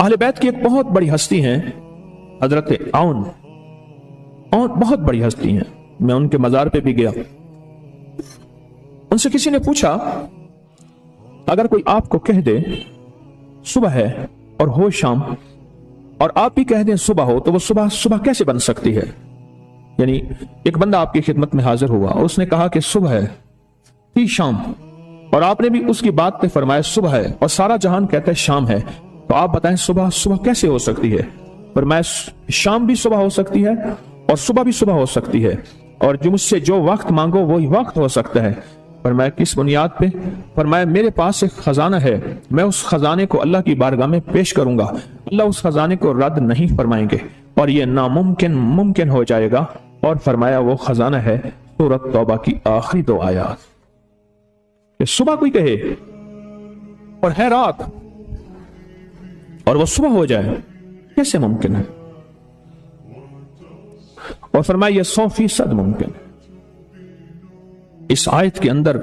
اہل بیت کی ایک بہت بڑی ہستی ہیں حضرت عون، اور بہت بڑی ہستی ہیں، میں ان کے مزار پہ بھی گیا. ان سے کسی نے پوچھا اگر کوئی آپ کو کہہ دے صبح ہے اور ہو شام، اور آپ بھی کہہ دیں صبح ہو، تو وہ صبح کیسے بن سکتی ہے؟ یعنی ایک بندہ آپ کی خدمت میں حاضر ہوا اور اس نے کہا کہ صبح ہے، تھی شام، اور آپ نے بھی اس کی بات پہ فرمایا صبح ہے، اور سارا جہان کہتا ہے شام ہے، تو آپ بتائیں صبح کیسے ہو سکتی ہے؟ فرمایا شام بھی صبح ہو سکتی ہے اور صبح بھی صبح ہو سکتی ہے، اور جو مجھ سے جو وقت مانگو وہی وقت ہو سکتا ہے. فرمایا کس بنیاد پہ؟ فرمایا میرے پاس ایک خزانہ ہے، میں اس خزانے کو اللہ کی بارگاہ میں پیش کروں گا، اللہ اس خزانے کو رد نہیں فرمائیں گے، اور یہ ناممکن ممکن ہو جائے گا. اور فرمایا وہ خزانہ ہے سورۃ توبہ کی آخری 2 آیات. کہ صبح کوئی کہے اور ہے رات اور وہ صبح ہو جائے، کیسے ممکن ہے؟ اور فرمایا یہ 100% ممکن ہے. اس آیت کے اندر،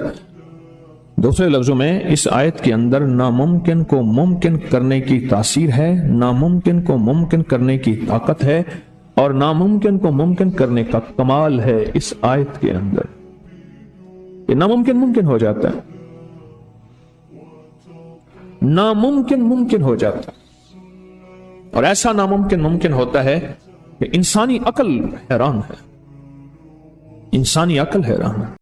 دوسرے لفظوں میں اس آیت کے اندر ناممکن کو ممکن کرنے کی تاثیر ہے، ناممکن کو ممکن کرنے کی طاقت ہے، اور ناممکن کو ممکن کرنے کا کمال ہے اس آیت کے اندر. یہ ناممکن ممکن ہو جاتا ہے، ناممکن ممکن ہو جاتا ہے، اور ایسا ناممکن ممکن ہوتا ہے کہ انسانی عقل حیران ہے، انسانی عقل حیران ہے.